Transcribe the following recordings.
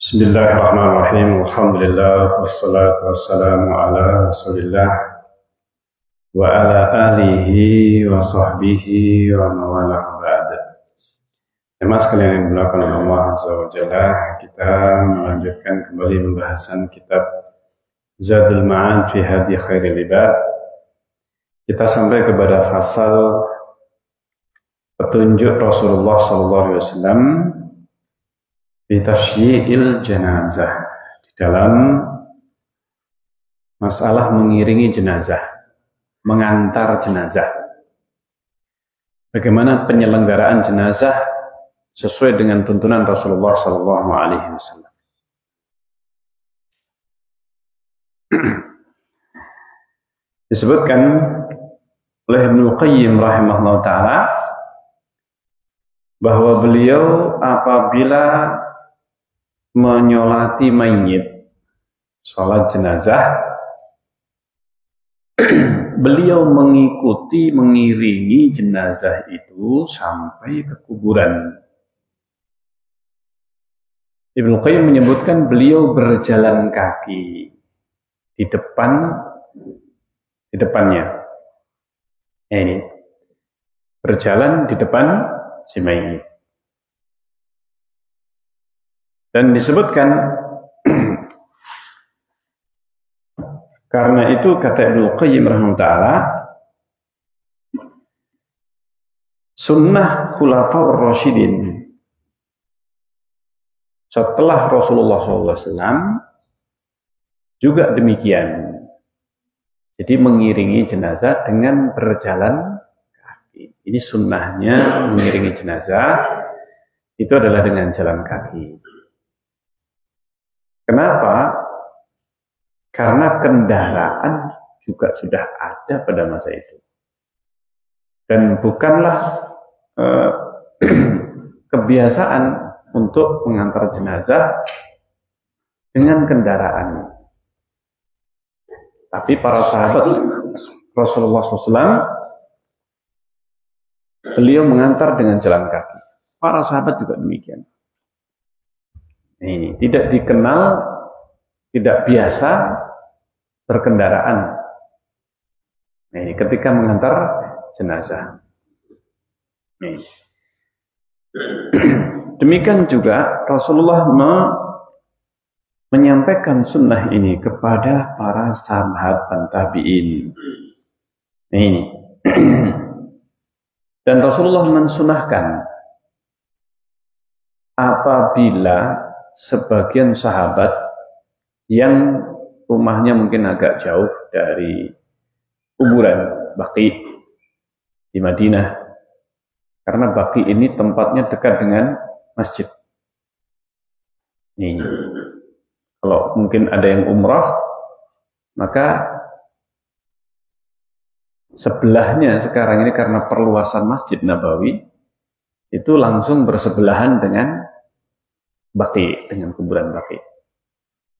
Bismillahirrahmanirrahim. Alhamdulillah wassalatu wassalamu ala Rasulillah wa ala alihi wa sahbihi wa mawalah ba'd. Jemaah sekalian yang dimuliakan oleh Allah Azza wa Jalla, kita melanjutkan kembali pembahasan kitab Zadul Ma'ad fi Hadi Khairil Ibad. Kita sampai kepada fasal petunjuk Rasulullah sallallahu alaihi wasallam di tafsyi'il jenazah, di dalam masalah mengiringi jenazah, mengantar jenazah. Bagaimana penyelenggaraan jenazah sesuai dengan tuntunan Rasulullah sallallahu alaihi wasallam. Disebutkan oleh Ibnu Qayyim rahimahullah ta'ala bahwa beliau apabila menyolati mayit, sholat jenazah, beliau mengiringi jenazah itu sampai ke kuburan. Ibnu Qayyim menyebutkan beliau berjalan kaki di depannya. Ini berjalan di depan si mayit. Dan disebutkan karena itu kata Ibnu Qayyim rahimahullah ta'ala, sunnah khulafaur rasyidin setelah Rasulullah SAW juga demikian. Jadi mengiringi jenazah dengan berjalan kaki. Ini sunnahnya mengiringi jenazah itu adalah dengan jalan kaki. Kenapa? Karena kendaraan juga sudah ada pada masa itu. Dan bukanlah kebiasaan untuk mengantar jenazah dengan kendaraan. Tapi para sahabat Rasulullah SAW, beliau mengantar dengan jalan kaki. Para sahabat juga demikian. Ini tidak dikenal, tidak biasa berkendaraan. Ini ketika mengantar jenazah. Ini. Demikian juga Rasulullah menyampaikan sunnah ini kepada para sahabat dan tabi'in. Ini. Dan Rasulullah mensunahkan apabila sebagian sahabat yang rumahnya mungkin agak jauh dari kuburan Baqi di Madinah, karena Baqi ini tempatnya dekat dengan masjid. Nih, kalau mungkin ada yang umrah, maka sebelahnya sekarang ini karena perluasan Masjid Nabawi itu langsung bersebelahan dengan Baqi, dengan kuburan Baqi.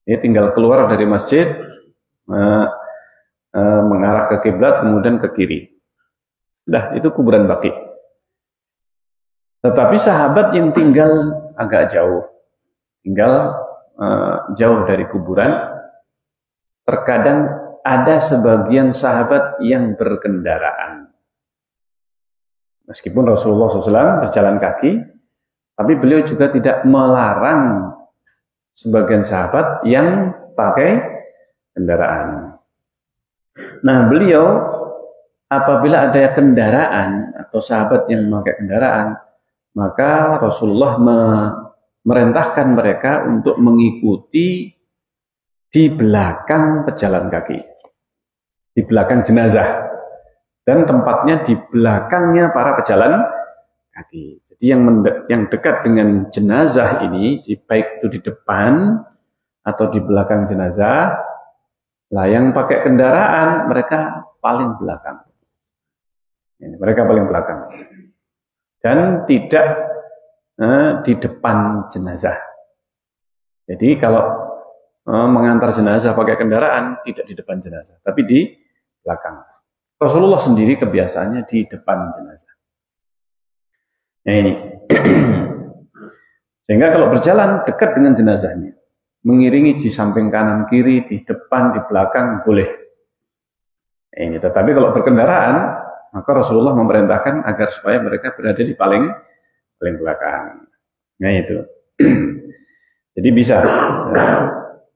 Ini tinggal keluar dari masjid, mengarah ke kiblat, kemudian ke kiri. Dah, itu kuburan Baqi. Tetapi sahabat yang tinggal agak jauh, jauh dari kuburan, terkadang ada sebagian sahabat yang berkendaraan. Meskipun Rasulullah SAW berjalan kaki, tapi beliau juga tidak melarang sebagian sahabat yang pakai kendaraan. Nah, beliau apabila ada kendaraan atau sahabat yang memakai kendaraan, maka Rasulullah merintahkan mereka untuk mengikuti di belakang pejalan kaki, di belakang jenazah, dan tempatnya di belakangnya para pejalan kaki. Jadi yang dekat dengan jenazah ini, baik itu di depan atau di belakang jenazah, lah yang pakai kendaraan mereka paling belakang. Mereka paling belakang. Dan tidak di depan jenazah. Jadi kalau mengantar jenazah pakai kendaraan, tidak di depan jenazah, tapi di belakang. Rasulullah sendiri kebiasaannya di depan jenazah. Nah ini. Sehingga kalau berjalan dekat dengan jenazahnya. mengiringi di samping kanan kiri, di depan, di belakang boleh. Ini tetapi kalau berkendaraan, maka Rasulullah memerintahkan agar supaya mereka berada di paling belakang. Nah itu. Jadi bisa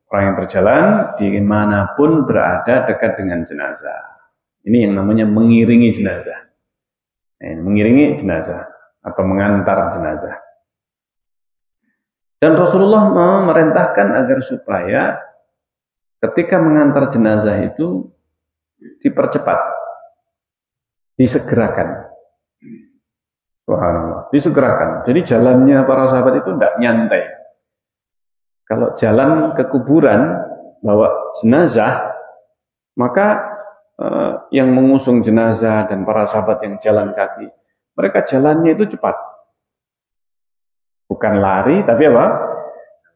orang yang berjalan dimanapun berada dekat dengan jenazah. Ini yang namanya mengiringi jenazah. Mengiringi jenazah atau mengantar jenazah. Dan Rasulullah memerintahkan agar supaya ketika mengantar jenazah itu dipercepat, disegerakan. Subhanallah, disegerakan. Jadi jalannya para sahabat itu tidak nyantai. Kalau jalan ke kuburan bawa jenazah, maka yang mengusung jenazah dan para sahabat yang jalan kaki, mereka jalannya itu cepat. Bukan lari, tapi apa?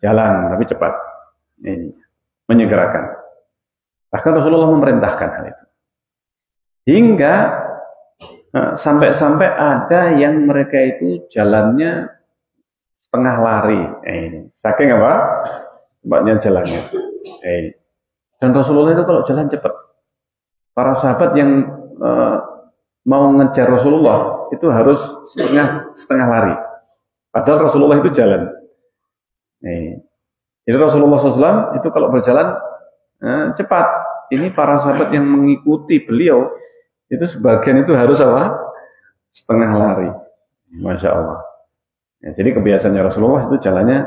Jalan, tapi cepat. Ini menyegerakan. Bahkan Rasulullah memerintahkan hal itu. Hingga sampai-sampai ada yang mereka itu jalannya setengah lari. Ini saking apa? Cepatnya jalannya. Dan Rasulullah itu kalau jalan cepat. Para sahabat yang mau ngejar Rasulullah itu harus setengah lari. Padahal Rasulullah itu jalan. Jadi Rasulullah SAW itu kalau berjalan cepat. Ini para sahabat yang mengikuti beliau itu sebagian itu harus apa? Setengah lari. Masya Allah. Jadi kebiasaannya Rasulullah itu jalannya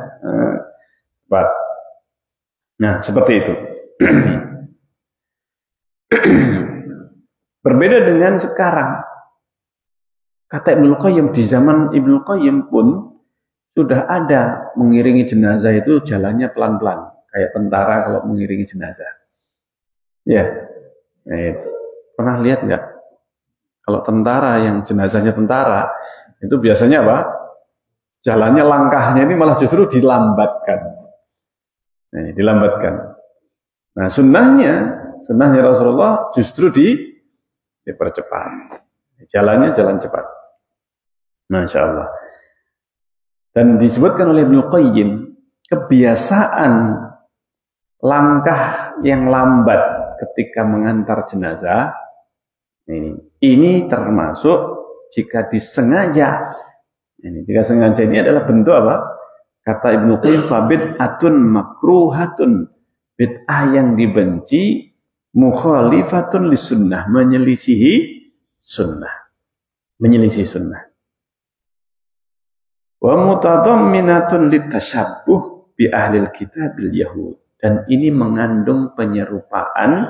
cepat. Nah seperti itu. Berbeda dengan sekarang. Kata Ibnu Qayyim, di zaman Ibnu Qayyim pun sudah ada mengiringi jenazah itu jalannya pelan-pelan, kayak tentara kalau mengiringi jenazah. Ya, pernah lihat nggak? Kalau tentara yang jenazahnya tentara itu biasanya apa? Jalannya, langkahnya ini malah justru dilambatkan. Dilambatkan. Nah, sunnahnya Rasulullah justru dipercepat. Jalannya jalan cepat. Masya Allah. Dan disebutkan oleh Ibnu Qayyim, kebiasaan langkah yang lambat ketika mengantar jenazah ini termasuk jika disengaja. Jika sengaja ini adalah bentuk apa? Kata Ibnu Qayyim, bid'atun makruhatun, bid'ah yang dibenci, mukhalifatun lisunnah, menyelisihi sunnah. Menyelisih sunnah. Wa mutadamminatun litashabbuh bi ahlil kitabil yahud. Dan ini mengandung penyerupaan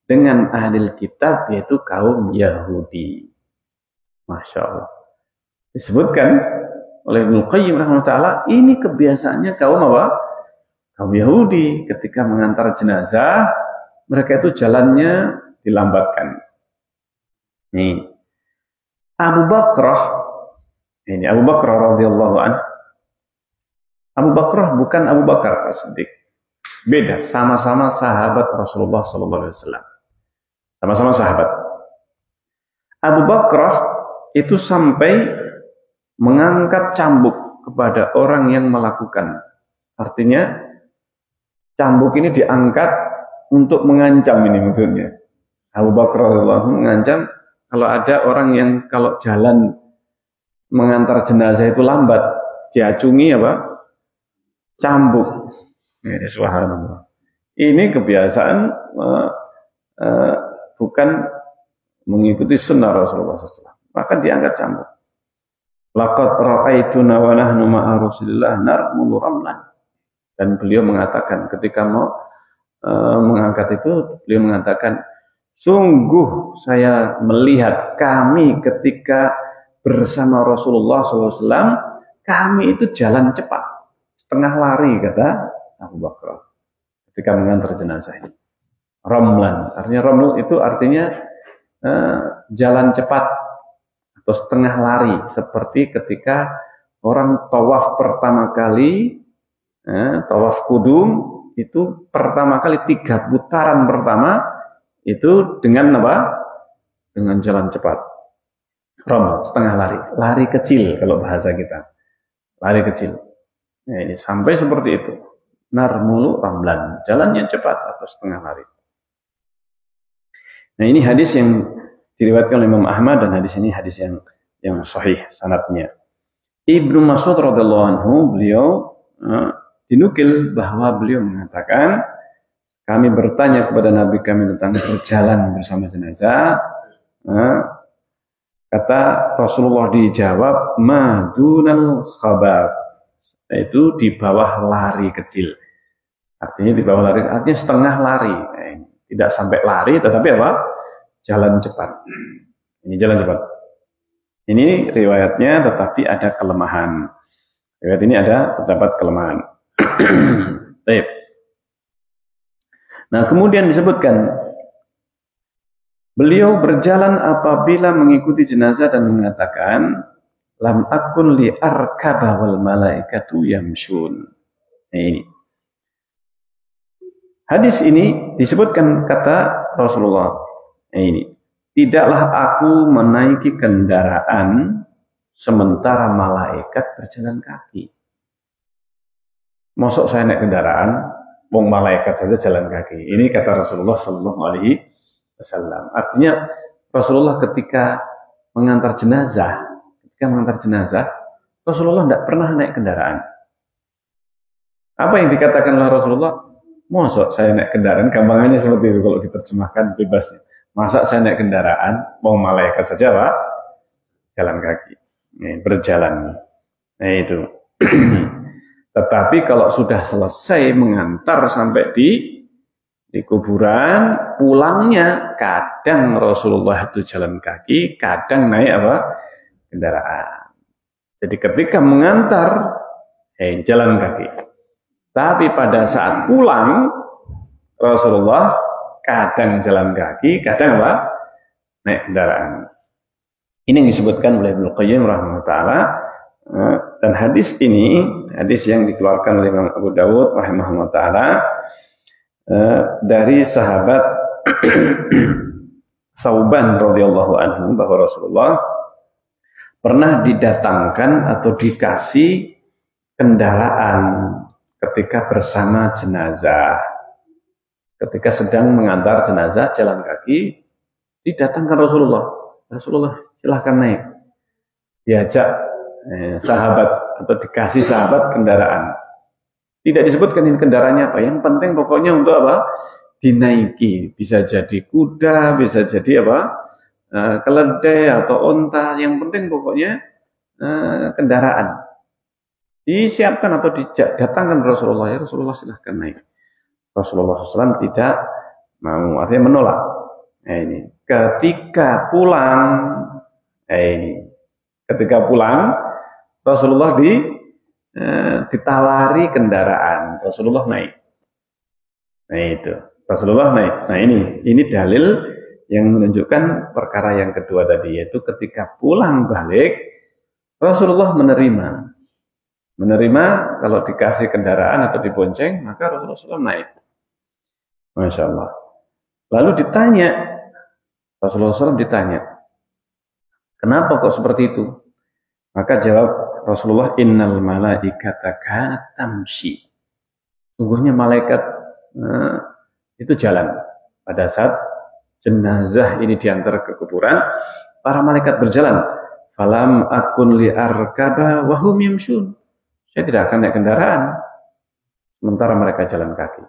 dengan ahlil kitab, yaitu kaum Yahudi. Masya Allah. Disebutkan oleh Ibnu Qayyim rahimahullah, ini kebiasaannya kaum apa? Kaum Yahudi ketika mengantar jenazah, mereka itu jalannya dilambatkan. Nih, Abu Bakrah, ini Abu Bakrah radhiyallahu anhu. Abu Bakrah bukan Abu Bakar As-Siddiq. Beda, sama-sama sahabat Rasulullah sallallahu alaihi wasallam. Sama-sama sahabat. Abu Bakrah itu sampai mengangkat cambuk kepada orang yang melakukan. Artinya cambuk ini diangkat untuk mengancam, ini maksudnya. Abu Bakrah radhiyallahu anhu mengancam kalau ada orang yang kalau jalan mengantar jenazah itu lambat, diacungi apa? Cambuk. Ini subhanallah. Ini kebiasaan bukan mengikuti sunnah Rasulullah SAW. Maka diangkat cambuk. Laqad ra'aituna wa nahnu ma'a Rasulillah narmulu ramlan. Dan beliau mengatakan ketika mau mengangkat itu, beliau mengatakan, sungguh saya melihat kami ketika bersama Rasulullah SAW, kami itu jalan cepat, setengah lari, kata Abu Bakar ketika mengantar jenazah ini. Ramlan, artinya raml itu artinya jalan cepat atau setengah lari, seperti ketika orang tawaf pertama kali, tawaf kudum itu pertama kali 3 putaran pertama itu dengan apa? Dengan jalan cepat. Raml, setengah lari, lari kecil kalau bahasa kita, lari kecil. Nah, ini sampai seperti itu. narmulu ramlan, jalannya cepat atau setengah lari. Nah, ini hadis yang diriwayatkan oleh Imam Ahmad, dan hadis ini hadis yang sahih sanadnya. Ibnu Mas'ud radhiyallahu anhu, beliau dinukil bahwa beliau mengatakan, kami bertanya kepada Nabi kami tentang berjalan bersama jenazah. Kata Rasulullah dijawab, madunal khabab, yaitu di bawah lari kecil. Artinya di bawah lari, artinya setengah lari. Tidak sampai lari, tetapi apa? Jalan cepat. Ini jalan cepat. Ini riwayatnya, tetapi ada kelemahan. Riwayat ini ada terdapat kelemahan. Baik. Nah, kemudian disebutkan, beliau berjalan apabila mengikuti jenazah dan mengatakan, lam akun li arkaba wal malaikatu yamshun. Nah, ini. Hadis ini disebutkan kata Rasulullah. Nah, ini. Tidaklah aku menaiki kendaraan sementara malaikat berjalan kaki. Mosok saya naik kendaraan, wong malaikat saja jalan kaki. Ini kata Rasulullah Sallallahu Alaihi Wasallam. Artinya Rasulullah ketika mengantar jenazah, Rasulullah tidak pernah naik kendaraan. Apa yang dikatakan oleh Rasulullah? Mosok saya naik kendaraan, gampangannya seperti itu kalau diterjemahkan bebasnya. Masa saya naik kendaraan, mau malaikat saja Pak, jalan kaki, berjalan. Nah itu. Tetapi kalau sudah selesai mengantar sampai di kuburan, pulangnya kadang Rasulullah itu jalan kaki, kadang naik apa? Kendaraan. Jadi ketika mengantar, jalan kaki. Tapi pada saat pulang, Rasulullah kadang jalan kaki, kadang apa? Naik kendaraan. Ini yang disebutkan oleh Ibnu Qayyim rahimahullah ta'ala. Dan hadis ini, hadis yang dikeluarkan oleh Imam Abu Dawud rahimahullah ta'ala, dari sahabat Thauban radhiyallahu anhu, bahwa Rasulullah pernah didatangkan atau dikasih kendaraan ketika bersama jenazah. Ketika sedang mengantar jenazah jalan kaki, didatangkan Rasulullah silahkan naik. Diajak sahabat atau dikasih sahabat kendaraan. Tidak disebutkan ini kendaraannya apa. Yang penting pokoknya untuk apa? Dinaiki. Bisa jadi kuda, bisa jadi apa? Keledai atau onta. Yang penting pokoknya kendaraan. Disiapkan atau didatangkan Rasulullah. Ya Rasulullah silahkan naik. Rasulullah SAW tidak mau, artinya menolak. Nah, ini ketika pulang, Rasulullah ditawari kendaraan, Rasulullah naik. Nah itu, Rasulullah naik. Nah ini dalil yang menunjukkan perkara yang kedua tadi, yaitu ketika pulang balik, Rasulullah menerima kalau dikasih kendaraan atau dibonceng, maka Rasulullah SAW naik. Masya Allah. Lalu Rasulullah SAW ditanya, kenapa kok seperti itu? Maka jawab Rasulullah, innal malaikata kanat tamshi. Sungguhnya malaikat itu jalan. Pada saat jenazah ini diantar ke kuburan, para malaikat berjalan. Falam akun li arkaba wa hum yamshun. Saya tidak akan naik kendaraan, sementara mereka jalan kaki.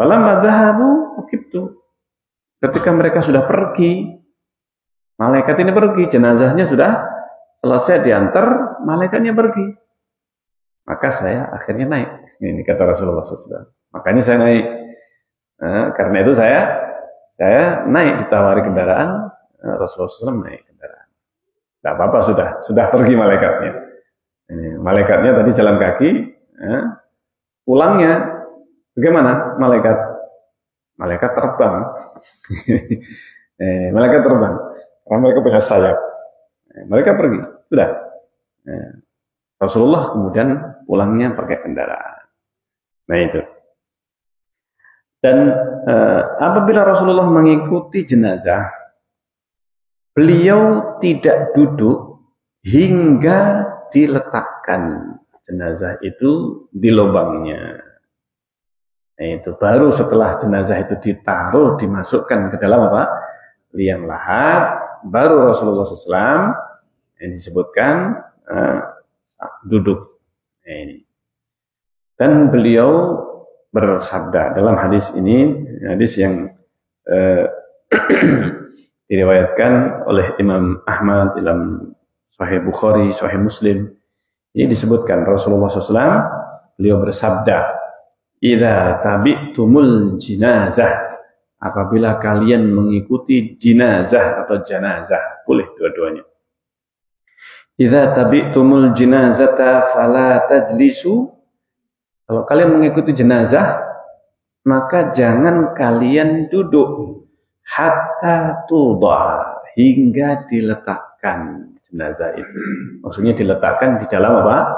Falamma dhahabu ukibtu. Ketika mereka sudah pergi, malaikat ini pergi, jenazahnya sudah selesai diantar, malaikatnya pergi. Maka saya akhirnya naik. Ini kata Rasulullah SAW. Makanya saya naik. Karena itu saya naik, ditawari kendaraan, Rasulullah SAW naik kendaraan. Tidak apa-apa, sudah pergi malaikatnya. Malaikatnya tadi jalan kaki, pulangnya bagaimana malaikat? Malaikat terbang. Malaikat terbang. Karena mereka punya sayap. Mereka pergi. Sudah. Rasulullah kemudian pulangnya pakai kendaraan. Nah itu. Dan apabila Rasulullah mengikuti jenazah, beliau tidak duduk hingga diletakkan. jenazah itu di lubangnya. Nah, itu baru setelah jenazah itu ditaruh, dimasukkan ke dalam apa? Liang lahat, baru Rasulullah SAW yang disebutkan duduk. Nah, ini. Dan beliau bersabda dalam hadis ini, hadis yang diriwayatkan oleh Imam Ahmad dalam Sahih Bukhari, Sahih Muslim. Ini disebutkan Rasulullah SAW, beliau bersabda, "Idza tabi'tumul jinazah," apabila kalian mengikuti jinazah atau janazah, boleh dua-duanya. "Idza tabi'tumul jinazata fala tajlisu," kalau kalian mengikuti jenazah, maka jangan kalian duduk hatta tudah, hingga diletakkan jenazah itu. Maksudnya diletakkan di dalam apa?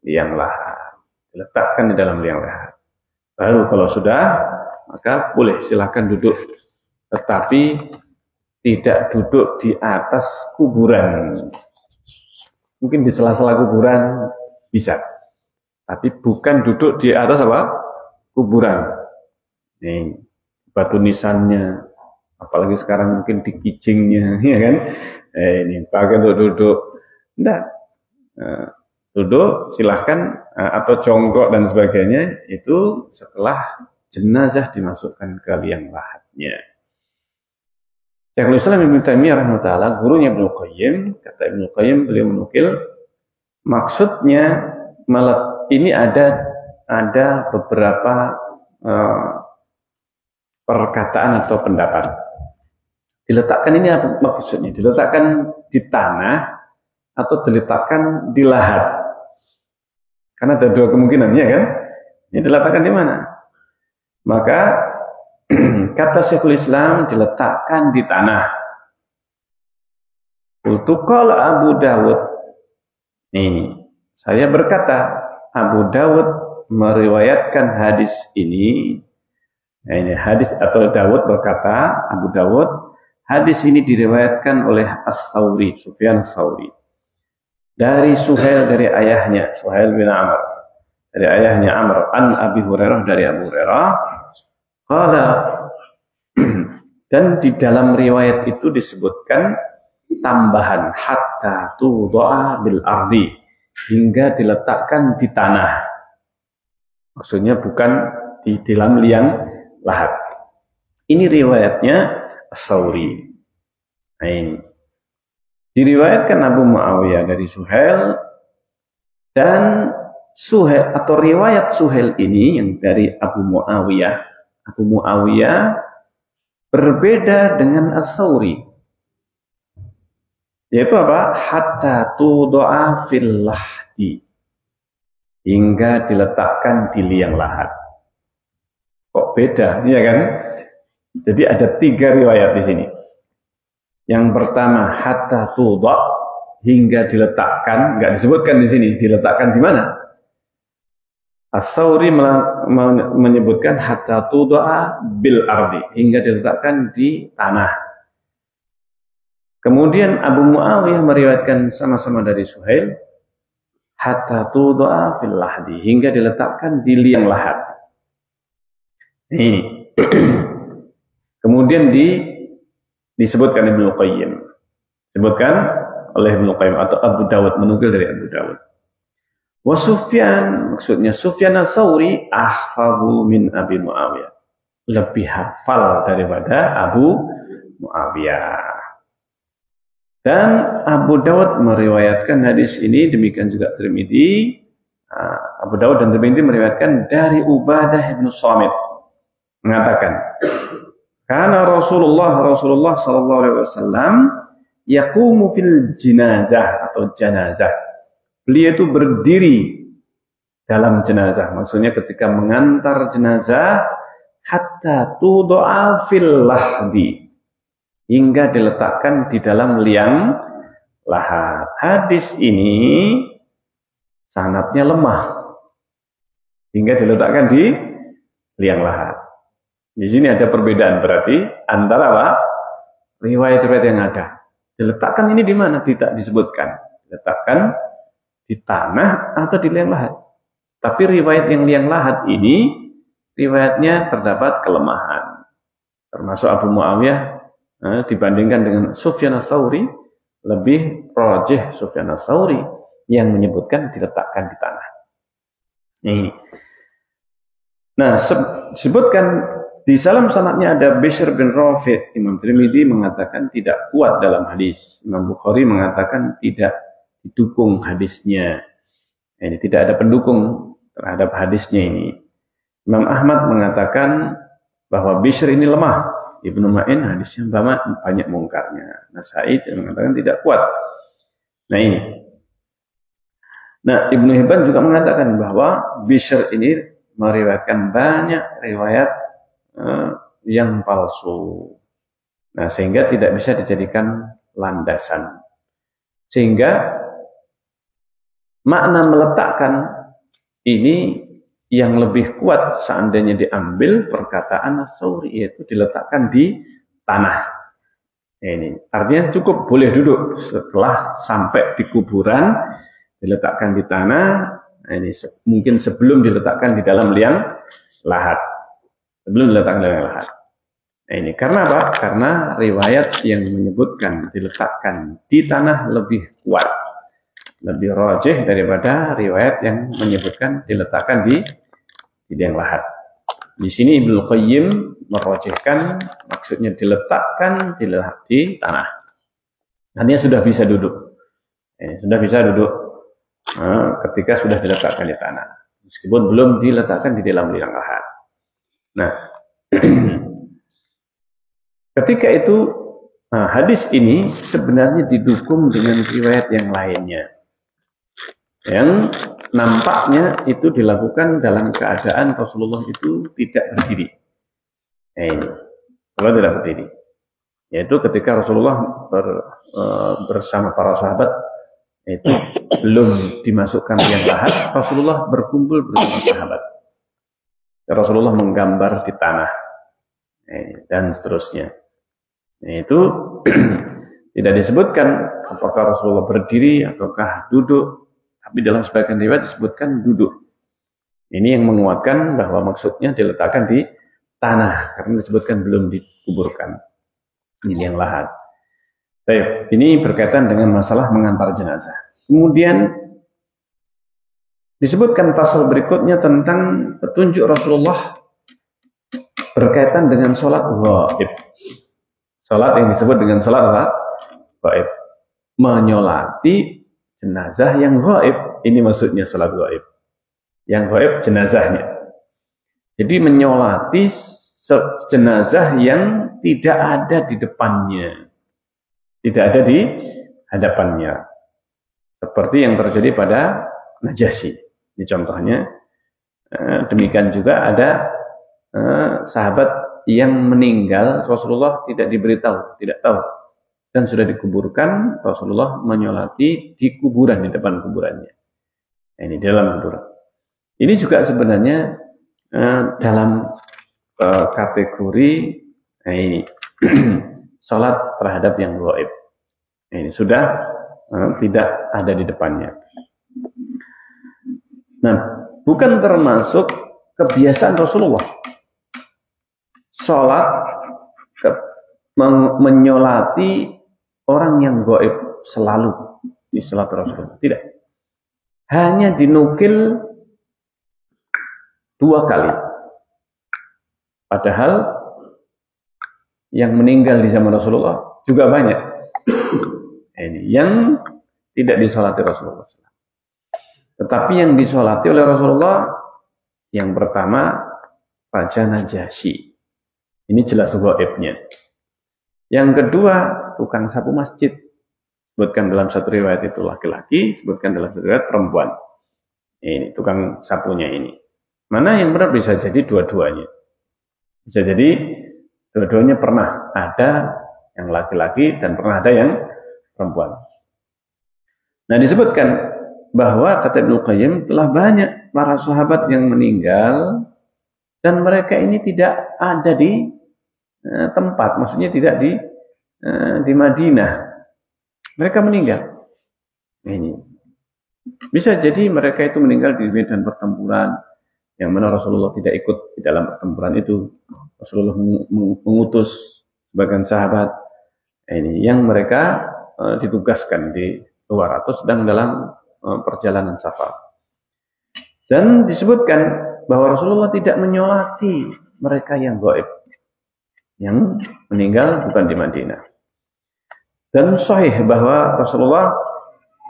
Liang lahat. Diletakkan di dalam liang lahat. Baru kalau sudah, maka boleh silakan duduk. Tetapi tidak duduk di atas kuburan. Mungkin di sela-sela kuburan bisa. Tapi bukan duduk di atas apa? Kuburan. Nih, batu nisannya. Apalagi sekarang mungkin di kijingnya, ya kan? Ini pakai untuk duduk. Enggak. Duduk silahkan atau jongkok dan sebagainya itu setelah jenazah dimasukkan ke liang lahatnya. Syekhul Islam Ibnu Taimiyah rahimahullah, gurunya Ibnu Qayyim, kata Ibnu Qayyim, beliau menukil maksudnya ini ada beberapa perkataan atau pendapat. Diletakkan ini apa maksudnya? Diletakkan di tanah atau diletakkan di lahat? Karena ada dua kemungkinan, ya kan? Ini diletakkan di mana? Maka kata Syekhul Islam, diletakkan di tanah. Qultuqal Abu Dawud. Ini saya berkata, Abu Dawud meriwayatkan hadis ini. Nah, ini hadis atau Dawud berkata, Abu Dawud, hadis ini diriwayatkan oleh As-Sawri, Sufyan As-Sawri. Dari Suhail, dari ayahnya, Suhail bin Amr. Dari ayahnya Amr, an Abi Hurairah, dari Abu Hurairah. Qala, dan di dalam riwayat itu disebutkan tambahan hatta tuda'a bil ardi, hingga diletakkan di tanah. Maksudnya bukan di dalam liang lahat. Ini riwayatnya As-Sawri. Nah, ini diriwayatkan Abu Muawiyah dari Suhail, dan Suhail atau riwayat Suhail ini yang dari Abu Muawiyah berbeda dengan As-Sawri, yaitu apa? Hatta tuda'a fil lahdi, hingga diletakkan di liang lahat. Kok beda, ya kan? Jadi ada tiga riwayat di sini. Yang pertama hatta tuda', hingga diletakkan, enggak disebutkan di sini diletakkan di mana. As-Sawri menyebutkan hatta tuda'a bil ardi, hingga diletakkan di tanah. Kemudian Abu Muawiyah meriwayatkan sama-sama dari Suhail, hatta tuda'a fil lahdi, hingga diletakkan di liang lahat. Ini. Kemudian disebutkan Ibnu Qayyim, disebutkan oleh Ibnu Qayyim atau Abu Dawud, menukil dari Abu Dawud. Wa Sufyan, maksudnya Sufyan Ats-Tsauri ahfadhu min Abi Muawiyah, lebih hafal daripada Abu Muawiyah. Dan Abu Dawud meriwayatkan hadis ini, demikian juga Tirmidzi. Abu Dawud dan Tirmidzi meriwayatkan dari Ubadah bin Samit mengatakan, karena Rasulullah sallallahu alaihi wasallam yaqumu fil jinazah atau janazah. Beliau itu berdiri dalam jenazah, maksudnya ketika mengantar jenazah, hatta tuda'a fil lahdi, hingga diletakkan di dalam liang lahat. Hadis ini sanadnya lemah, hingga diletakkan di liang lahat. Di sini ada perbedaan berarti antara apa? Riwayat-riwayat yang ada. Diletakkan ini di mana? Tidak disebutkan. Diletakkan di tanah atau di liang lahat. Tapi riwayat yang liang lahat ini riwayatnya terdapat kelemahan. Termasuk Abu Muawiyah dibandingkan dengan Sufyan ats-Tsauri, lebih rajih Sufyan ats-Tsauri yang menyebutkan diletakkan di tanah. Ini. Nah, sebutkan di dalam sanadnya ada Bishr bin Rafi'. Imam Tirmidzi mengatakan tidak kuat dalam hadis. Imam Bukhari mengatakan tidak didukung hadisnya. Ini tidak ada pendukung terhadap hadisnya ini. Imam Ahmad mengatakan bahwa Bishr ini lemah. Ibnu Ma'in hadisnya banyak mungkarnya. Nah, Sa'id mengatakan tidak kuat. Nah, ini. Nah, Ibnu Hibban juga mengatakan bahwa Bishr ini meriwayatkan banyak riwayat yang palsu. Nah, sehingga tidak bisa dijadikan landasan. Sehingga makna meletakkan ini yang lebih kuat seandainya diambil perkataan ats-Tsauri, yaitu diletakkan di tanah. Ini artinya cukup boleh duduk setelah sampai di kuburan, diletakkan di tanah. Ini mungkin sebelum diletakkan di dalam liang lahat. Sebelum diletakkan di liang lahat. Nah, ini karena apa? Karena riwayat yang menyebutkan diletakkan di tanah lebih kuat, lebih rajih daripada riwayat yang menyebutkan diletakkan di liang lahat. Di sini Ibnu Qayyim merajihkan maksudnya diletakkan di tanah. Artinya sudah bisa duduk. Sudah bisa duduk ketika sudah diletakkan di tanah. Meskipun belum diletakkan di dalam liang lahat. Nah, ketika itu hadis ini sebenarnya didukung dengan riwayat yang lainnya. Yang nampaknya itu dilakukan dalam keadaan Rasulullah itu tidak berdiri. Ini, Rasulullah tidak berdiri. Yaitu ketika Rasulullah bersama para sahabat itu belum dimasukkan liang lahat, Rasulullah berkumpul bersama sahabat. Rasulullah menggambar di tanah dan seterusnya. Itu tidak disebutkan apakah Rasulullah berdiri ataukah duduk. Tapi dalam sebagian riwayat disebutkan duduk. Ini yang menguatkan bahwa maksudnya diletakkan di tanah karena disebutkan belum dikuburkan. Ini yang lahat. Baik, ini berkaitan dengan masalah mengantar jenazah. Kemudian disebutkan pasal berikutnya tentang petunjuk Rasulullah berkaitan dengan sholat ghaib. Sholat yang disebut dengan sholat ghaib. Menyolati jenazah yang gaib. Ini maksudnya salat gaib. Yang gaib jenazahnya. Jadi menyolati jenazah yang tidak ada di depannya. Tidak ada di hadapannya. Seperti yang terjadi pada Najasyi. Ini contohnya. Demikian juga ada sahabat yang meninggal, Rasulullah tidak diberitahu, tidak tahu. Dan sudah dikuburkan, Rasulullah menyolati di kuburan, di depan kuburannya. Ini dalam kuburan. Ini juga sebenarnya dalam kategori ini salat terhadap yang gaib. Ini sudah tidak ada di depannya. Nah, bukan termasuk kebiasaan Rasulullah. Salat menyolati orang yang gaib selalu di salat Rasulullah. Tidak. Hanya dinukil 2 kali. Padahal yang meninggal di zaman Rasulullah juga banyak. Ini yang tidak disolati Rasulullah. Tetapi yang disolati oleh Rasulullah yang pertama Raja Najasyi. Ini jelas gaibnya. Yang kedua, tukang sapu masjid. Sebutkan dalam satu riwayat itu laki-laki, sebutkan dalam satu riwayat perempuan. Ini tukang sapunya ini. Mana yang benar? Bisa jadi dua-duanya. Bisa jadi dua-duanya pernah ada yang laki-laki dan pernah ada yang perempuan. Nah, disebutkan bahwa kata Ibnu Qayyim telah banyak para sahabat yang meninggal dan mereka ini tidak ada di tempat, maksudnya tidak di Madinah. Mereka meninggal. Ini. Bisa jadi mereka itu meninggal di medan pertempuran, yang mana Rasulullah tidak ikut di dalam pertempuran itu. Rasulullah mengutus sebagian sahabat ini yang mereka ditugaskan di luar atau sedang dalam perjalanan safar. Dan disebutkan bahwa Rasulullah tidak menyolati mereka yang gaib, yang meninggal bukan di Madinah. Dan sahih bahwa Rasulullah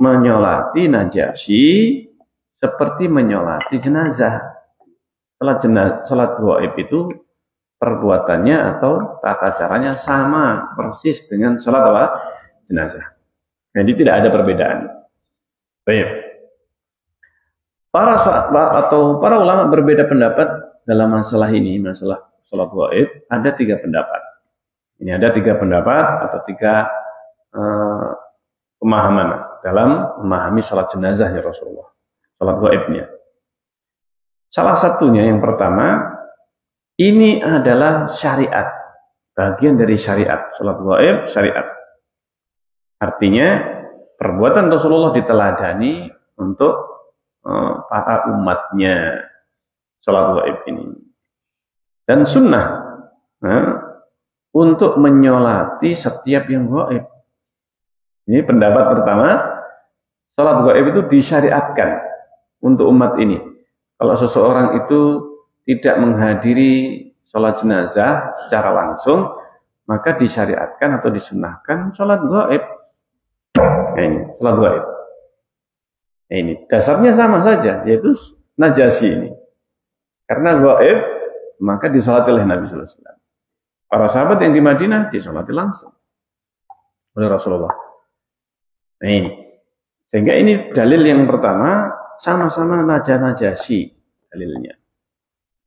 menyolati Najasyi seperti menyolati jenazah. Salat gaib itu perbuatannya atau tata caranya sama persis dengan salat apa? Jenazah. Jadi tidak ada perbedaan. Baik. Para ulama berbeda pendapat dalam masalah ini, masalah salat gaib. Ada 3 pendapat. Ini ada 3 pendapat atau 3 pemahaman dalam memahami salat jenazahnya Rasulullah, salat gaibnya. Salah satunya yang pertama, ini adalah syariat, bagian dari syariat, salat gaib syariat. Artinya perbuatan Rasulullah diteladani untuk para umatnya salat gaib ini. Dan sunnah untuk menyolati setiap yang gaib. Ini pendapat pertama, salat gaib itu disyariatkan untuk umat ini. Kalau seseorang itu tidak menghadiri salat jenazah secara langsung, maka disyariatkan atau disunnahkan salat gaib. Nah, ini salat gaib. Nah, ini dasarnya sama saja, yaitu Najasyi ini. Karena gaib, maka disolati oleh Nabi Sallallahu Alaihi Wasallam. Para sahabat yang di Madinah disolati langsung oleh Rasulullah. Nah, ini. Sehingga ini dalil yang pertama, sama-sama Najasyi dalilnya.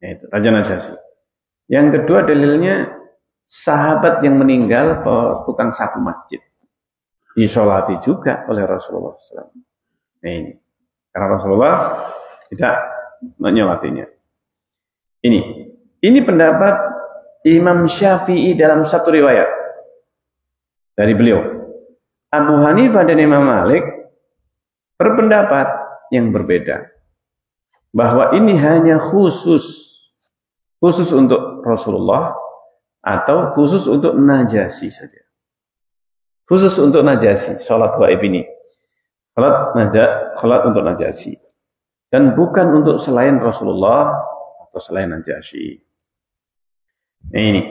Nah, itu Raja Najasyi. Yang kedua dalilnya sahabat yang meninggal tukang sapu masjid disolati juga oleh Rasulullah SAW. Nah, ini karena Rasulullah tidak menyolatinya. Ini pendapat Imam Syafi'i dalam satu riwayat dari beliau. Abu Hanifah dan Imam Malik berpendapat yang berbeda, bahwa ini hanya khusus untuk Rasulullah atau khusus untuk Najasyi saja. Khusus untuk Najasyi, salat gaib ini. Salat untuk Najasyi. Dan bukan untuk selain Rasulullah atau selain Najasyi. Nah, ini.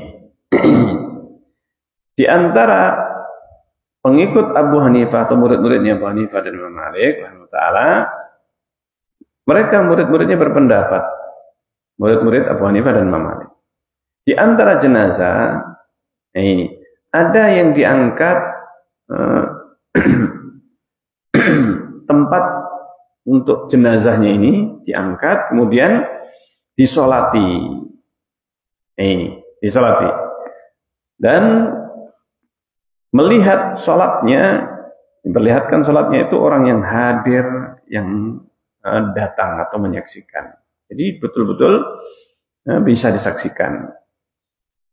Di antara pengikut Abu Hanifah atau murid-muridnya Abu Hanifah dan Imam Malik, mereka murid-muridnya berpendapat, murid-murid Abu Hanifah dan Imam Malik. Di antara jenazah, nah ini, ada yang diangkat tempat untuk jenazahnya ini diangkat, kemudian disolati. Nah, ini, disolati. Dan melihat sholatnya, diperlihatkan sholatnya itu orang yang hadir, yang datang atau menyaksikan. Jadi betul-betul bisa disaksikan.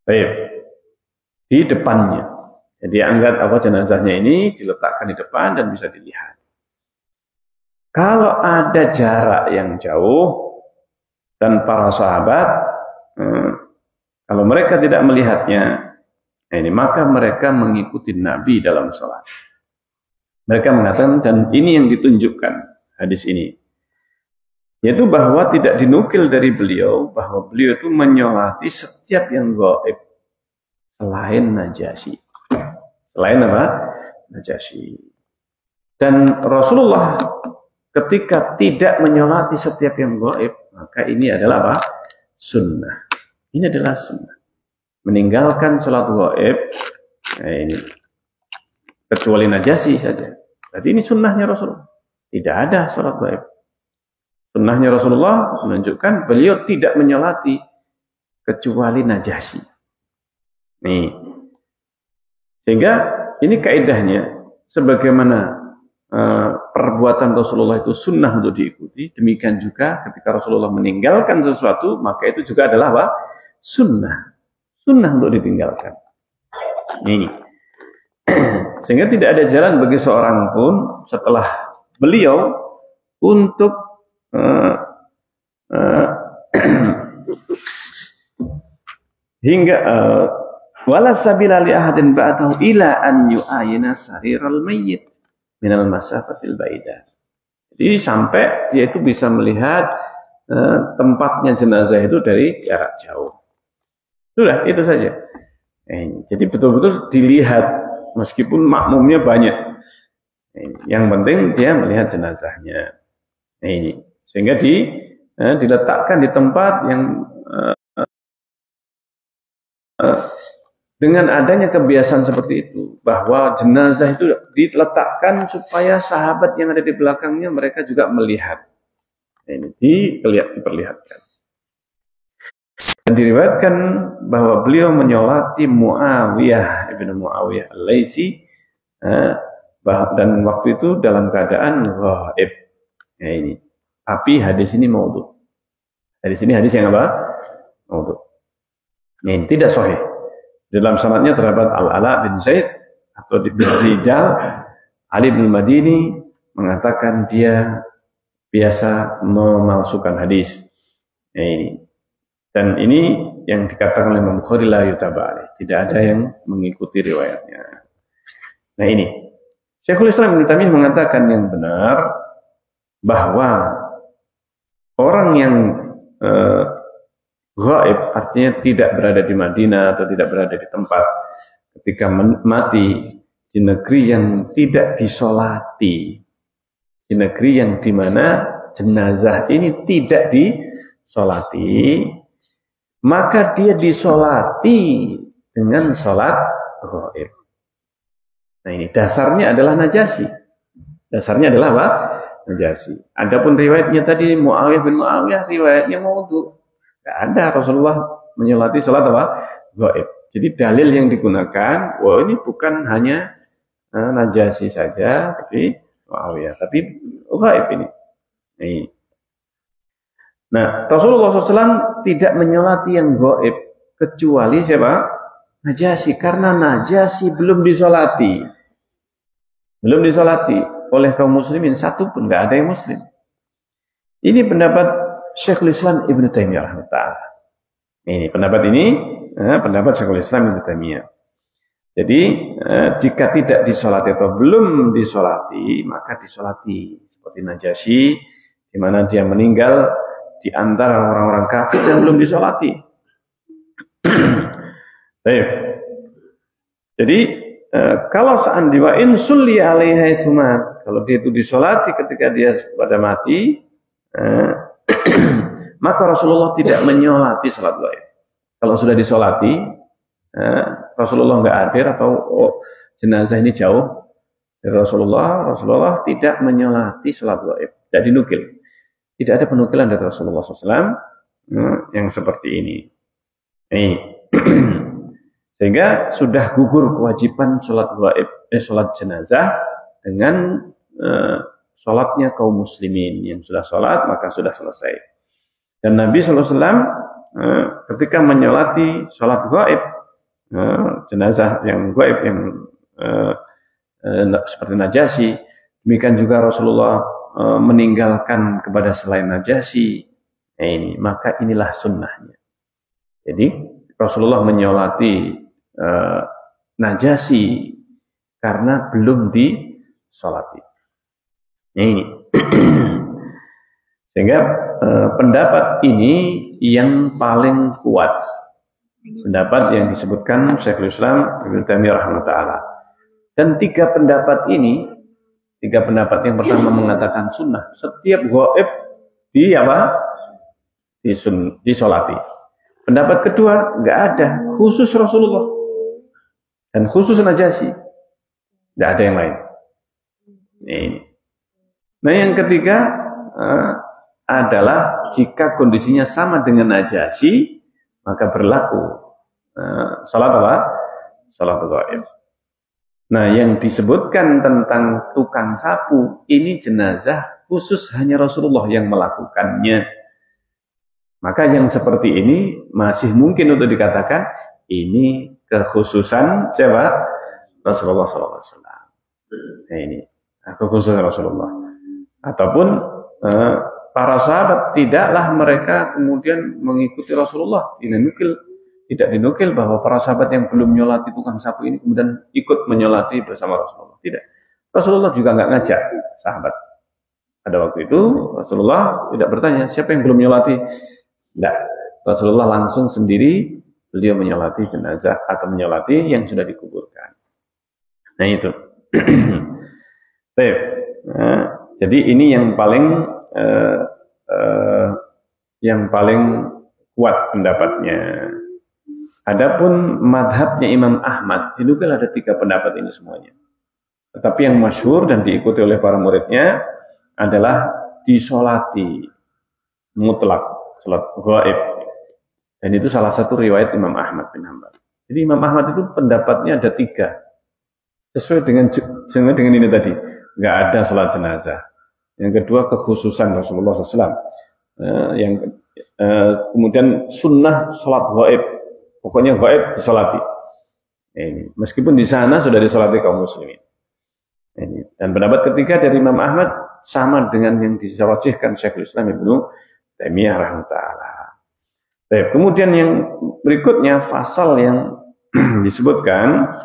Baik, di depannya. Jadi angkat jenazahnya ini diletakkan di depan dan bisa dilihat. Kalau ada jarak yang jauh dan para sahabat, kalau mereka tidak melihatnya, ini maka mereka mengikuti Nabi dalam sholat. Mereka mengatakan, dan ini yang ditunjukkan hadis ini, yaitu bahwa tidak dinukil dari beliau bahwa beliau itu menyolati setiap yang gaib selain Najasyi. Selain apa? Najasyi. Dan Rasulullah ketika tidak menyolati setiap yang gaib, maka ini adalah apa? Sunnah. Ini adalah sunnah. Meninggalkan sholat gaib, ini kecuali Najasyi saja. Berarti ini sunnahnya Rasulullah. Tidak ada sholat gaib. Sunnahnya Rasulullah menunjukkan beliau tidak menyolati kecuali Najasyi. Nih, sehingga ini kaidahnya, sebagaimana perbuatan Rasulullah itu sunnah untuk diikuti, demikian juga ketika Rasulullah meninggalkan sesuatu, maka itu juga adalah apa? Sunnah untuk ditinggalkan. Ini. Sehingga tidak ada jalan bagi seorang pun setelah beliau untuk hingga wala sabila li ahadin ba'dahu ila an yu'ayina sariral mayyit minal masafatil baidah. Jadi sampai dia itu bisa melihat tempatnya jenazah itu dari jarak jauh. Sudah, itu saja. Jadi betul-betul dilihat meskipun makmumnya banyak. Yang penting dia melihat jenazahnya. Ini sehingga diletakkan di tempat yang dengan adanya kebiasaan seperti itu, bahwa jenazah itu diletakkan supaya sahabat yang ada di belakangnya mereka juga melihat. Ini diperlihatkan. Dan diriwayatkan bahwa beliau menyolati Muawiyah ibnu Muawiyah al-Laitsi dan waktu itu dalam keadaan ghaib. Ya ini. Tapi hadis ini maudhu. Hadis ini hadis yang apa? Maudhu. Ini tidak sahih. Dalam sanadnya terdapat Al-Ala bin Zaid atau bin Rijal. Ali bin Madini mengatakan dia biasa memalsukan hadis. Ini. Dan ini yang dikatakan oleh Imam Bukhari la yutaba'alih. Tidak ada yang mengikuti riwayatnya. Nah ini. Syekhul Islam Ibnu Taimiyah mengatakan yang benar bahwa orang yang ghaib artinya tidak berada di Madinah atau tidak berada di tempat ketika mati di negeri yang tidak disolati, di negeri yang dimana jenazah ini tidak disolati, maka dia disolati dengan sholat ghaib. Nah ini dasarnya adalah Najasyi. Dasarnya adalah apa? Najasyi. Adapun riwayatnya tadi Muawiyah bin Muawiyah riwayatnya maudhu. Tidak ada Rasulullah menyolati sholat apa? Ghaib. Jadi dalil yang digunakan, wah ini bukan hanya Najasyi saja, tapi Muawiyah, tapi ghaib ini. Nah, Rasulullah SAW tidak menyolati yang ghaib kecuali siapa? Najasyi, karena Najasyi belum disolati. Belum disolati oleh kaum muslimin, satu pun nggak ada yang muslim. Ini pendapat Syekhul Islam Ibnu Taimiyah rahimahullah. Ini pendapat ini, pendapat Syekhul Islam Ibnu Taimiyah. Jadi jika tidak disolati atau belum disolati, maka disolati seperti Najasyi, di mana dia meninggal di antara orang-orang kafir yang belum disolati. Baik. Jadi kalau seandainya wa in sulli alaihi sumat, kalau dia itu disolati ketika dia pada mati, maka Rasulullah tidak menyolati salat ghaib. Kalau sudah disolati, Rasulullah nggak hadir atau jenazah ini jauh dari Rasulullah tidak menyolati salat ghaib. Tidak dinukil. Tidak ada penukilan dari Rasulullah SAW yang seperti ini. Sehingga sudah gugur kewajiban sholat ghaib, sholat jenazah dengan sholatnya kaum muslimin. Yang sudah sholat maka sudah selesai. Dan Nabi SAW ketika menyolati sholat ghaib, jenazah yang ghaib yang seperti Najasyi, demikian juga Rasulullah meninggalkan kepada selain Najasyi. Ini maka inilah sunnahnya. Jadi Rasulullah menyolati Najasyi karena belum disolati. Ini sehingga pendapat ini yang paling kuat, pendapat yang disebutkan Syekhul Islam Ibnu Taimiyah rahimahullah. Dan tiga pendapat ini, tiga pendapat yang pertama mengatakan sunnah, setiap ghaib disolati. Pendapat kedua nggak ada, khusus Rasulullah dan khusus Najasyi, nggak ada yang lain. Ini. Nah yang ketiga adalah jika kondisinya sama dengan Najasyi, maka berlaku salat apa? Salat ghaib. Nah yang disebutkan tentang tukang sapu ini jenazah khusus hanya Rasulullah yang melakukannya. Maka yang seperti ini masih mungkin untuk dikatakan ini kekhususan siapa? Rasulullah SAW. Nah ini kekhususan Rasulullah. Ataupun para sahabat tidaklah mereka kemudian mengikuti Rasulullah. Tidak dinukil bahwa para sahabat yang belum nyolati tukang sapu ini kemudian ikut menyolati bersama Rasulullah. Tidak. Rasulullah juga nggak ngajak sahabat. Pada waktu itu Rasulullah tidak bertanya siapa yang belum nyolati. Tidak. Rasulullah langsung sendiri beliau menyolati jenazah atau menyolati yang sudah dikuburkan. Nah itu. Baik. Nah, jadi ini yang paling kuat pendapatnya. Adapun madhabnya Imam Ahmad, itu kan ada 3 pendapat ini semuanya. Tetapi yang masyhur dan diikuti oleh para muridnya adalah disolati mutlak, salat ghaib. Dan itu salah satu riwayat Imam Ahmad bin Hanbal. Jadi Imam Ahmad itu pendapatnya ada 3. Sesuai dengan ini tadi, nggak ada salat jenazah. Yang kedua kekhususan Rasulullah SAW. Kemudian sunnah salat ghaib. Pokoknya gaib disolati. Ini. Meskipun di sana sudah disolati kaum muslimin. Ini. Dan pendapat ketiga dari Imam Ahmad sama dengan yang disarojihkan Syekhul Islam Ibnu Taimiyah rahimahullah. Kemudian yang berikutnya pasal yang disebutkan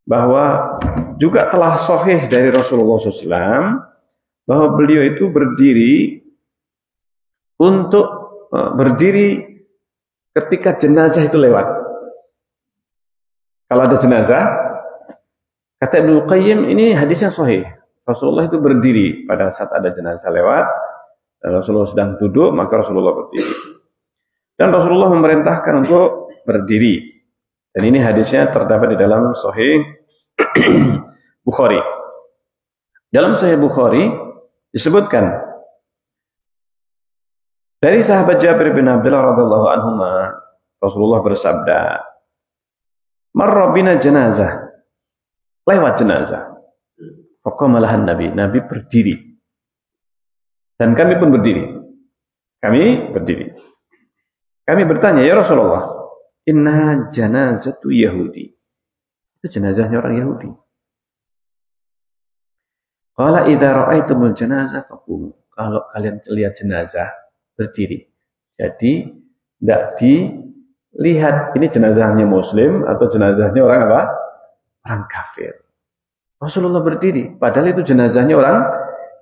bahwa juga telah sahih dari Rasulullah SAW bahwa beliau itu berdiri ketika jenazah itu lewat. Kalau ada jenazah, kata Ibnu Qayyim ini hadisnya sahih. Rasulullah itu berdiri pada saat ada jenazah lewat, dan Rasulullah sedang duduk, maka Rasulullah berdiri. Dan Rasulullah memerintahkan untuk berdiri. Dan ini hadisnya terdapat di dalam Sahih Bukhari. Dalam Sahih Bukhari disebutkan dari sahabat Jabir bin Abdullah radhiyallahu anhu, Rasulullah bersabda, "Marra bina jenazah." Lewat jenazah. Faqama lahan Nabi. Nabi berdiri. Dan kami pun berdiri. Kami berdiri. Kami bertanya, "Ya Rasulullah, inna janazatu Yahudi." Itu jenazahnya orang Yahudi. Qala idza ra'aitumul janazah faqumu. Kalau kalian lihat jenazah, berdiri. Jadi tidak dilihat ini jenazahnya muslim atau jenazahnya orang apa? Orang kafir. Rasulullah berdiri, padahal itu jenazahnya orang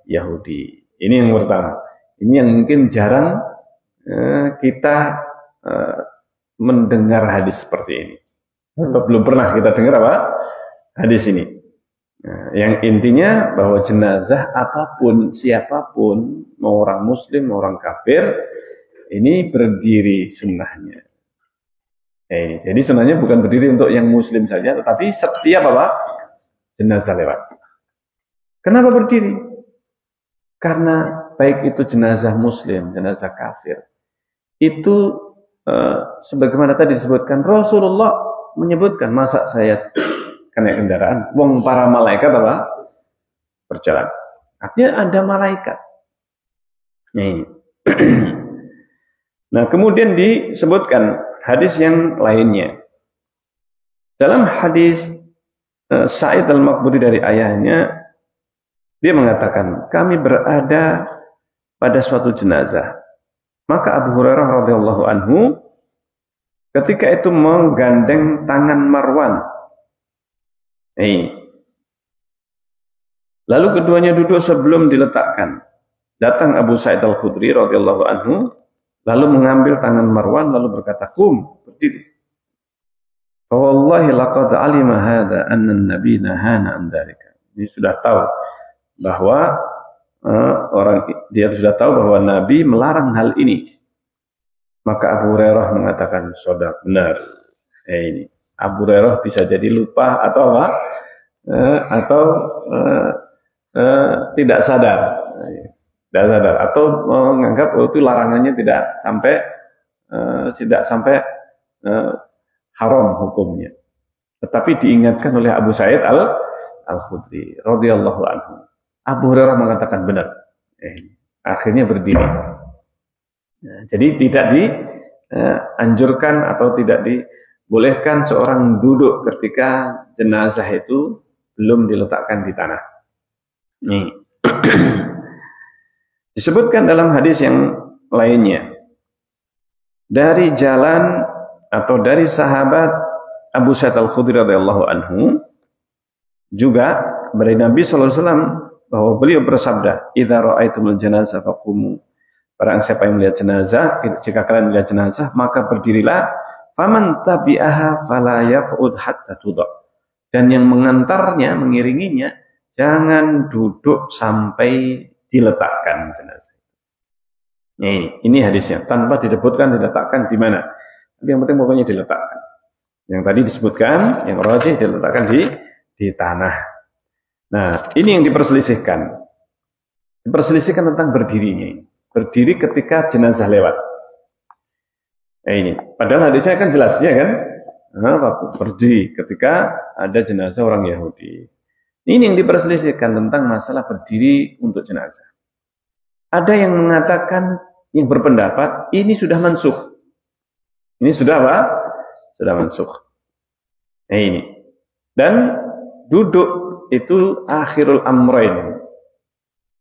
Yahudi. Ini yang pertama. Ini yang mungkin jarang kita mendengar hadis seperti ini. Belum pernah kita dengar apa? Hadis ini. Nah, yang intinya bahwa jenazah apapun, siapapun, mau orang muslim, mau orang kafir, ini berdiri sunnahnya. Jadi sunnahnya bukan berdiri untuk yang muslim saja, tetapi setiap apa? Jenazah lewat. Kenapa berdiri? Karena baik itu jenazah muslim, jenazah kafir, itu sebagaimana tadi disebutkan, Rasulullah menyebutkan, masa saya kena kendaraan, wong para malaikat apa? Berjalan. Artinya ada malaikat. Nah, kemudian disebutkan hadis yang lainnya. Dalam hadis Sa'id al-Maqburi dari ayahnya, dia mengatakan, kami berada pada suatu jenazah. Maka Abu Hurairah radhiyallahu anhu ketika itu menggandeng tangan Marwan. Lalu keduanya duduk sebelum diletakkan. Datang Abu Sa'id al-Khudri radhiyallahu anhu, lalu mengambil tangan Marwan lalu berkata, "Qum, berdiri." Wallahi laqad alima hadza anna an-nabiy nahana an dzalika. Dia sudah tahu bahwa dia sudah tahu bahwa Nabi melarang hal ini. Maka Abu Hurairah mengatakan, "Shadaq, benar." Ini Abu Hurairah bisa jadi lupa atau apa? Tidak sadar. Tidak sadar atau menganggap itu larangannya tidak sampai haram hukumnya. Tetapi diingatkan oleh Abu Sa'id al-Khudri radhiyallahu anhu. Abu Hurairah mengatakan benar. Akhirnya berdiri. Jadi tidak dianjurkan atau tidak dibolehkan seorang duduk ketika jenazah itu belum diletakkan di tanah. Disebutkan dalam hadis yang lainnya dari jalan atau dari sahabat Abu Sa'id Al-Khudri radhiyallahu anhu juga dari Nabi sallallahu alaihi wasallam bahwa beliau bersabda, "Idza ra'aitumul janazah faqumu." Barang siapa yang melihat jenazah, jika kalian melihat jenazah, maka berdirilah. Faman tabi'aha fala yaq'ud hatta tudha. Dan yang mengantarnya, mengiringinya, jangan duduk sampai diletakkan jenazah. Ini hadisnya, tanpa disebutkan diletakkan di mana. Tapi yang penting pokoknya diletakkan. Yang tadi disebutkan, yang rajih diletakkan di tanah. Nah, ini yang diperselisihkan. Diperselisihkan tentang berdirinya. Berdiri ketika jenazah lewat. Nah ini, padahal hadisnya kan jelas, ya kan? Berdiri ketika ada jenazah orang Yahudi. Ini yang diperselisihkan tentang masalah berdiri untuk jenazah. Ada yang mengatakan, yang berpendapat, ini sudah mansukh. Ini sudah apa? Sudah mansukh. Nah ini. Dan duduk itu akhirul amrain.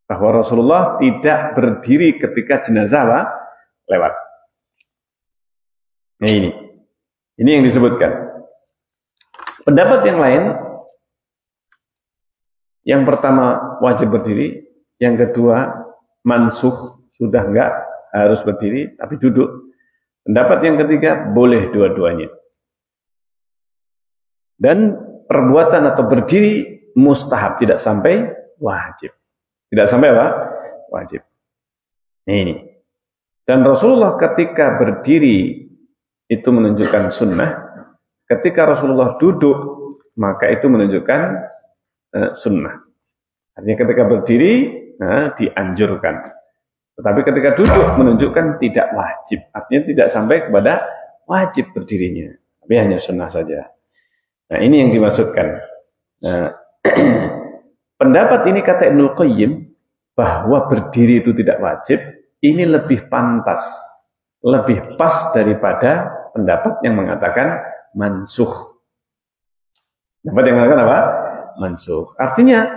Bahwa Rasulullah tidak berdiri ketika jenazah lewat. Nah ini yang disebutkan. Pendapat yang lain, yang pertama wajib berdiri, yang kedua mansukh, sudah enggak harus berdiri tapi duduk. Pendapat yang ketiga boleh dua-duanya. Dan perbuatan atau berdiri mustahab, tidak sampai wajib. Tidak sampai apa? Wajib. Ini. Dan Rasulullah ketika berdiri itu menunjukkan sunnah. Ketika Rasulullah duduk, maka itu menunjukkan sunnah. Artinya ketika berdiri, dianjurkan. Tetapi ketika duduk menunjukkan tidak wajib. Artinya tidak sampai kepada wajib berdirinya. Tapi hanya sunnah saja. Nah ini yang dimaksudkan. Nah, pendapat ini kata Ibnul Qayyim bahwa berdiri itu tidak wajib, ini lebih pantas, lebih pas daripada pendapat yang mengatakan mansukh. Pendapat yang mengatakan apa? Mansukh. Artinya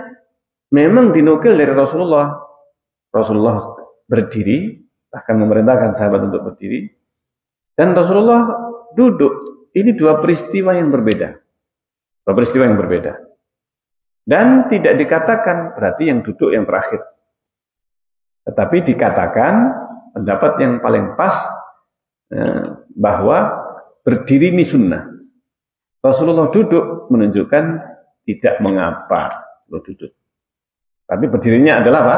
memang dinukil dari Rasulullah. Rasulullah berdiri, bahkan memerintahkan sahabat untuk berdiri, dan Rasulullah duduk. Ini dua peristiwa yang berbeda. Dua peristiwa yang berbeda. Dan tidak dikatakan berarti yang duduk yang terakhir. Tetapi dikatakan pendapat yang paling pas bahwa berdiri ini sunnah. Rasulullah duduk menunjukkan tidak mengapa kalau duduk. Tapi berdirinya adalah apa?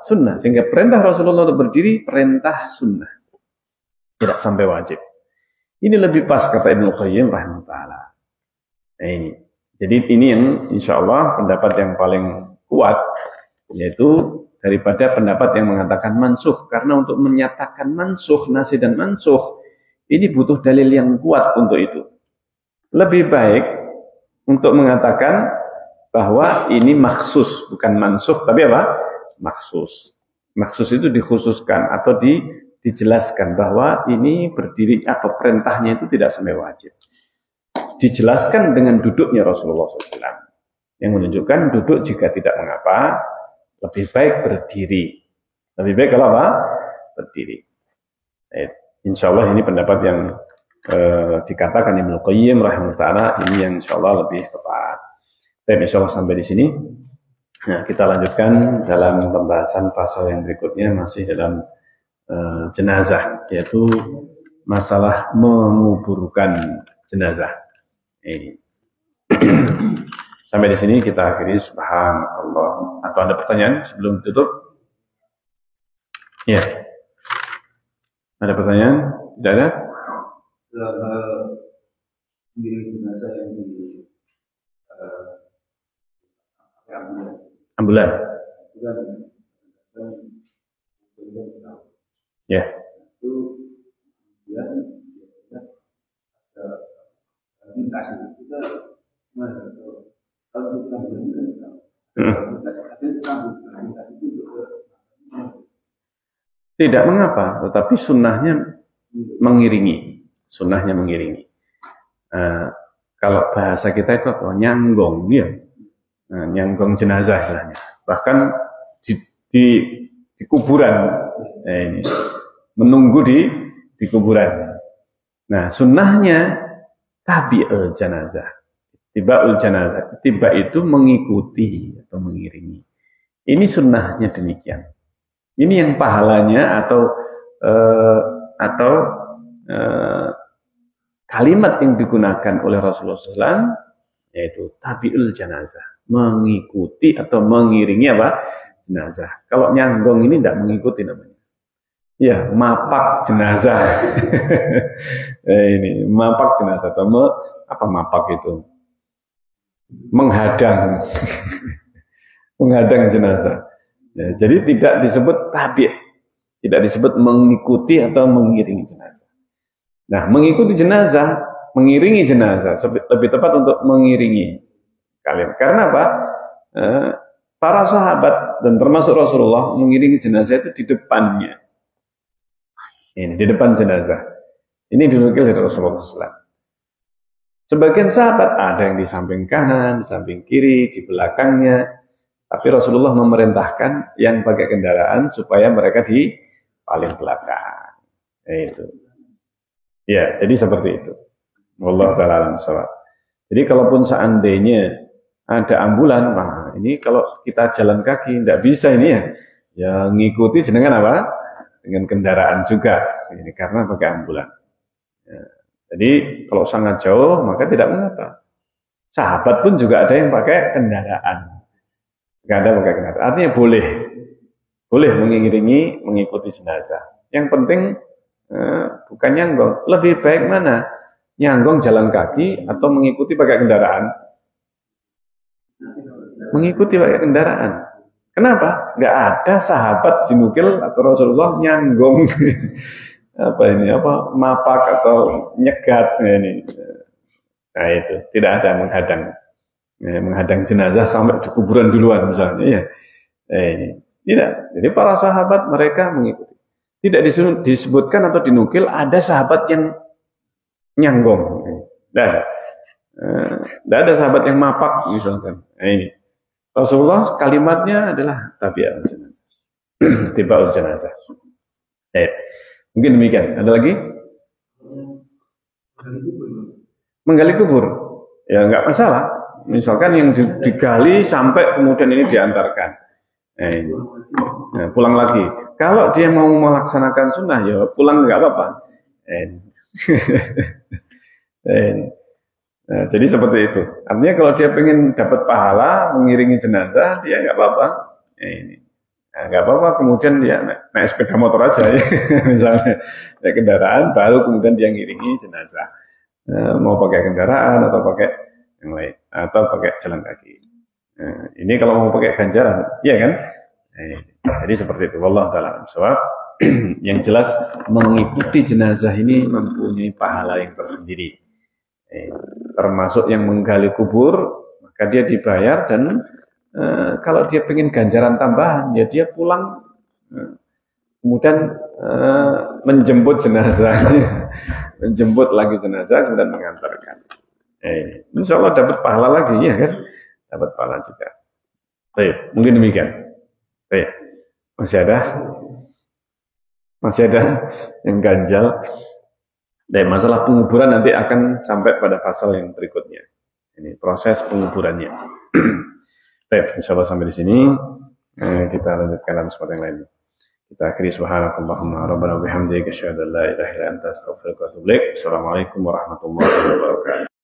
Sunnah. Sehingga perintah Rasulullah untuk berdiri perintah sunnah. Tidak sampai wajib. Ini lebih pas kata Ibnu Qayyim rahimahullah. Nah ini. Jadi ini yang insya Allah pendapat yang paling kuat, yaitu daripada pendapat yang mengatakan mansukh. Karena untuk menyatakan mansukh, nasih dan mansukh, ini butuh dalil yang kuat untuk itu. Lebih baik untuk mengatakan bahwa ini maksus, bukan mansukh, tapi apa? Maksus. Maksus itu dikhususkan atau dijelaskan bahwa ini berdiri atau perintahnya itu tidak sampai wajib. Dijelaskan dengan duduknya Rasulullah SAW yang menunjukkan duduk jika tidak mengapa, lebih baik berdiri. Lebih baik kalau apa? Berdiri. Insya Allah ini pendapat yang dikatakan Ibnu Qayyim rahimahullah, ini yang insya Allah lebih tepat. Dan insya Allah sampai di sini. Nah, kita lanjutkan dalam pembahasan fase yang berikutnya, masih dalam jenazah, yaitu masalah menguburkan jenazah. Ini. Sampai di sini kita akhiri. Subhanallah. Atau ada pertanyaan sebelum tutup? Ya. Ada pertanyaan? Tidak ada? Jenazah yang di ambulan. Ya. Tidak mengapa, tetapi sunnahnya mengiringi. Sunnahnya mengiringi. Kalau bahasa kita itu apa? Nyanggong, ya. Nyanggong jenazah istilahnya. Bahkan di kuburan. Nah, ini menunggu di kuburan. Nah, sunnahnya tabi'ul janazah. Tiba'ul janazah. Tiba itu mengikuti atau mengiringi. Ini sunnahnya demikian. Ini yang pahalanya atau kalimat yang digunakan oleh Rasulullah SAW yaitu tabi'ul janazah. Mengikuti atau mengiringi apa? Jenazah. Kalau nyanggong ini tidak mengikuti namanya. Ya, mapak jenazah. Ini mapak jenazah atau apa mapak itu? Menghadang. Menghadang jenazah. Ya, jadi tidak disebut tabi', tidak disebut mengikuti atau mengiringi jenazah. Nah, mengikuti jenazah, mengiringi jenazah, lebih tepat untuk mengiringi kalian. Karena apa? Para sahabat dan termasuk Rasulullah mengiringi jenazah itu di depannya. Ini di depan jenazah. Ini dinukil dari Rasulullah SAW. Sebagian sahabat ada yang di samping kanan, di samping kiri, di belakangnya. Tapi Rasulullah memerintahkan yang pakai kendaraan supaya mereka di paling belakang. Itu. Ya, jadi seperti itu. Wallahu ta'ala alam shawab. Jadi kalaupun seandainya ada ambulan, nah ini kalau kita jalan kaki tidak bisa ini ya. Ya ngikuti jenengan apa? Dengan kendaraan juga, ini karena pakai ambulan. Ya. Jadi kalau sangat jauh maka tidak mengapa. Sahabat pun juga ada yang pakai kendaraan, nggak ada pakai kendaraan. Artinya boleh mengiringi, mengikuti jenazah. Yang penting bukan nyanggong. Lebih baik mana? Nyanggong jalan kaki atau mengikuti pakai kendaraan? Mengikuti pakai kendaraan. Kenapa? Nggak ada sahabat dinukil atau Rasulullah nyanggong mapak atau nyegat ini. Nah itu tidak ada menghadang jenazah sampai di kuburan duluan misalnya ya. Ini tidak. Jadi para sahabat mereka mengikuti. Tidak disebutkan atau dinukil ada sahabat yang nyanggong. Tidak ada. Tidak ada sahabat yang mapak misalkan. Nah, ini. Rasulullah kalimatnya adalah tabi'ul janazah. Tiba'ul janazah. Mungkin demikian. Ada lagi? Menggali kubur. Ya enggak masalah. Misalkan yang digali sampai kemudian ini diantarkan. Pulang lagi. Kalau dia mau melaksanakan sunnah ya pulang enggak apa-apa. Nah, jadi seperti itu. Artinya kalau dia pengen dapat pahala mengiringi jenazah, dia nggak apa-apa. Nggak apa-apa. Kemudian dia naik sepeda motor aja, ya. Misalnya naik kendaraan, baru kemudian dia ngiringi jenazah. Mau pakai kendaraan atau pakai yang lain, atau pakai jalan kaki. Ini kalau mau pakai ganjaran, iya kan? Jadi seperti itu. Wallahu ta'ala shawab. Yang jelas mengikuti jenazah ini mempunyai pahala yang tersendiri. Termasuk yang menggali kubur, maka dia dibayar dan kalau dia pengen ganjaran tambahan, ya dia pulang kemudian menjemput jenazahnya, menjemput lagi jenazah kemudian mengantarkan. Insya Allah dapat pahala lagi ya kan, dapat pahala juga. Baik, mungkin demikian. Baik, masih ada yang ganjal. Dan masalah penguburan nanti akan sampai pada pasal yang berikutnya. Ini proses penguburannya. Baik, insyaallah sampai di sini. Kita lanjutkan dalam kesempatan yang lain. Kita akhiri subhanakallahumma rabbana wa bihamdika asyhadu an la ilaha illa anta astaghfiruka wa atubu ilaik. Assalamualaikum warahmatullahi wabarakatuh.